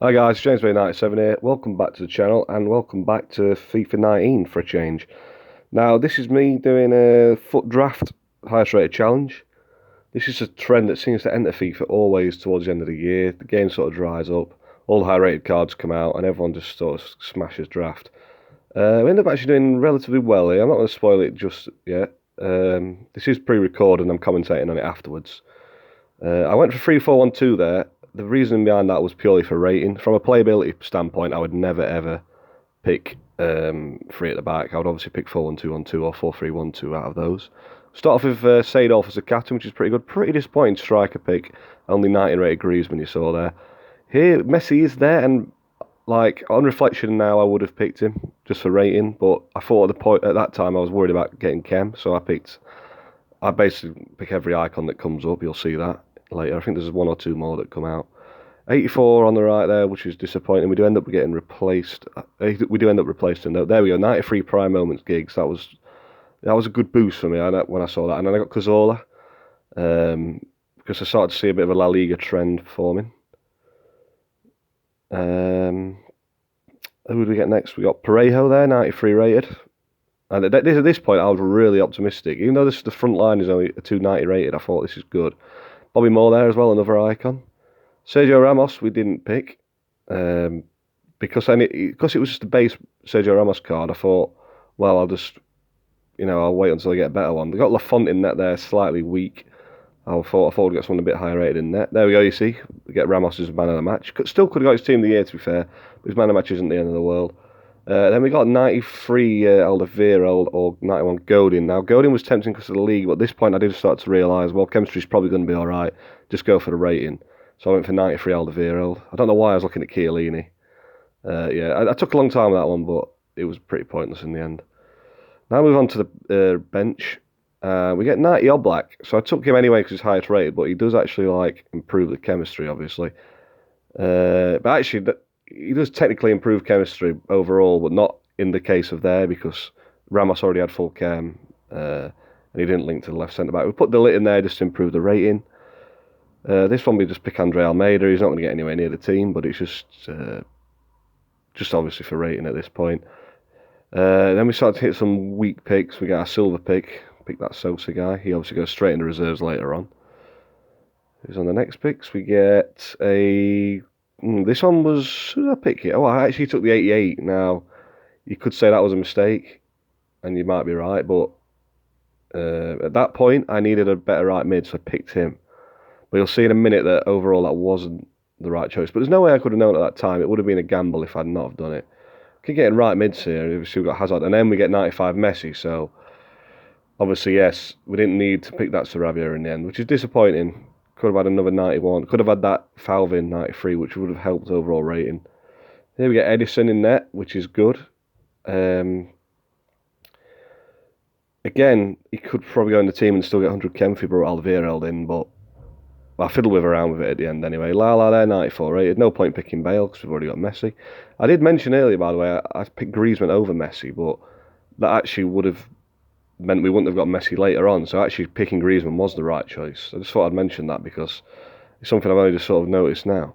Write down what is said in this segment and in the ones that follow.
Hi guys, JamesBay97 here. Welcome back to the channel and welcome back to FIFA 19 for a change. Now this is me doing a foot draft highest rated challenge. This is a trend that seems to enter FIFA always towards the end of the year. The game sort of dries up, all the high rated cards come out and everyone just sort of smashes draft. We end up actually doing relatively well here. I'm not going to spoil it just yet. This is pre-recorded and I'm commentating on it afterwards. I went for 3-4-1-2 there. The reason behind that was purely for rating. From a playability standpoint, I would never ever pick three at the back. I would obviously pick 4-1-2-1-2 or 4-3-1-2 out of those. Start off with Seedorf as a captain, which is pretty good. Pretty disappointing striker pick. Only 90 rated Griezmann you saw there. Here, Messi is there, and like on reflection now, I would have picked him just for rating. But I thought at that time I was worried about getting Kem, so I basically pick every icon that comes up. You'll see that later. I think there's one or two more that come out. 84 on the right there, which is disappointing. We do end up getting replaced. We do end up replacing though. There we go. 93 prime moments gigs. That was a good boost for me when I saw that. And then I got Cazorla because I started to see a bit of a La Liga trend forming. Who do we get next? We got Parejo there, 93 rated. And at this point, I was really optimistic. Even though the front line is only a 290 rated, I thought this is good. Bobby Moore there as well, another icon. Sergio Ramos we didn't pick because it was just a base Sergio Ramos card. I thought, well, I'll wait until I get a better one. They got Lafont in net there, slightly weak. I thought we'd get someone a bit higher rated in net. There we go. You see, we get Ramos as man of the match. Still could have got his team of the year, to be fair. But his man of the match isn't the end of the world. Then we got 93 Alderweireld or 91 Godin. Now, Godin was tempting because of the league, but at this point I did start to realise, well, chemistry's probably going to be alright. Just go for the rating. So I went for 93 Alderweireld. I don't know why I was looking at Chiellini. I took a long time with that one, but it was pretty pointless in the end. Now move on to the bench. We get 90 Oblak. So I took him anyway because he's highest rated, but he does actually improve the chemistry, obviously. But actually, he does technically improve chemistry overall, but not in the case of there because Ramos already had full chem and he didn't link to the left centre back. We put the lit in there just to improve the rating. This one we just pick Andre Almeida. He's not going to get anywhere near the team, but it's just obviously for rating at this point. Then we start to hit some weak picks. We got a silver pick that Sosa guy. He obviously goes straight into reserves later on. Who's on the next picks? We get a... this one was... Who did I pick here? Oh, I actually took the 88. Now, you could say that was a mistake, and you might be right, but at that point, I needed a better right mid, so I picked him. But you'll see in a minute that overall that wasn't the right choice. But there's no way I could have known at that time. It would have been a gamble if I'd not have done it. Keep getting right mids here. Obviously we've got Hazard, and then we get 95 Messi, so... Obviously, yes, we didn't need to pick that Sarabia in the end, which is disappointing. Could have had another 91. Could have had that Falvin 93, which would have helped overall rating. Here we get Edison in net, which is good. Again, he could probably go in the team and still get 100 chem if he brought Alderweireld in, but I fiddled around with it at the end anyway. Lala there, 94 rated. No point picking Bale because we've already got Messi. I did mention earlier, by the way, I picked Griezmann over Messi, but that actually would have meant we wouldn't have got Messi later on, so actually picking Griezmann was the right choice. I just thought I'd mention that because it's something I've only just sort of noticed now.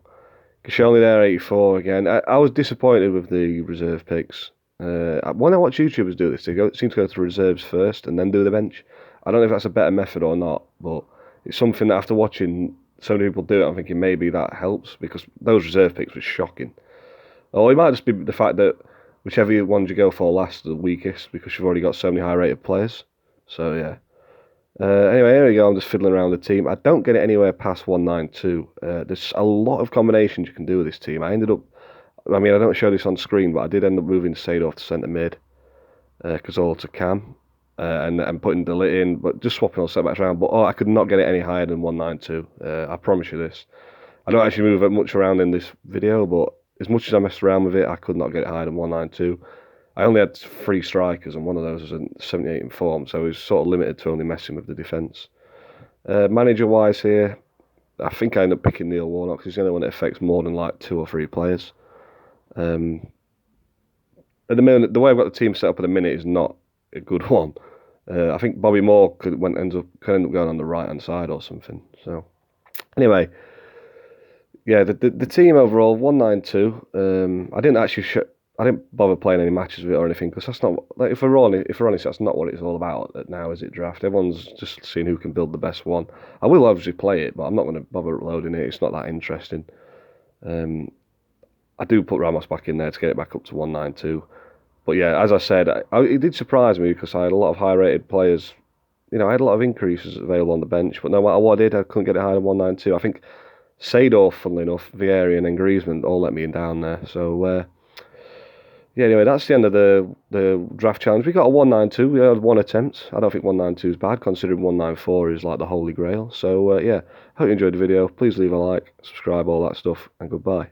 Koscielny there, 84 again. I was disappointed with the reserve picks. When I watch YouTubers do this, they seem to go through reserves first and then do the bench. I don't know if that's a better method or not, but it's something that after watching so many people do it, I'm thinking maybe that helps because those reserve picks were shocking. Or it might just be the fact that whichever ones you go for last are the weakest because you've already got so many high-rated players. So, yeah. Anyway, here we go. I'm just fiddling around with the team. I don't get it anywhere past 192. There's a lot of combinations you can do with this team. I don't show this on screen, but I did end up moving Seedorf to centre mid, Cazorla to Cam, and putting the lit in, but just swapping all setbacks around. But I could not get it any higher than 192. I promise you this. I don't actually move much around in this video, but as much as I messed around with it, I could not get it higher than 192. I only had 3 strikers, and one of those was a 78 in form, so it was sort of limited to only messing with the defence. Manager-wise here, I think I end up picking Neil Warnock, because he's the only one that affects more than 2 or 3 players. At the moment, the way I've got the team set up at the minute is not a good one. I think Bobby Moore could end up going on the right-hand side or something. So, anyway... yeah, the team overall 192. I didn't bother playing any matches with it or anything because that's not like if we're honest, that's not what it's all about now, is it? Draft. Everyone's just seeing who can build the best one. I will obviously play it, but I'm not going to bother uploading it. It's not that interesting. I do put Ramos back in there to get it back up to 192. But yeah, as I said, it did surprise me because I had a lot of high-rated players. You know, I had a lot of increases available on the bench, but no matter what I did, I couldn't get it higher than 192. I think Seedorf, funnily enough, Vieira and Griezmann all let me down there. So yeah, anyway, that's the end of the draft challenge. We got a 192. We had one attempt. I don't think 192 is bad, considering 194 is like the holy grail. So yeah, hope you enjoyed the video. Please leave a like, subscribe, all that stuff, and goodbye.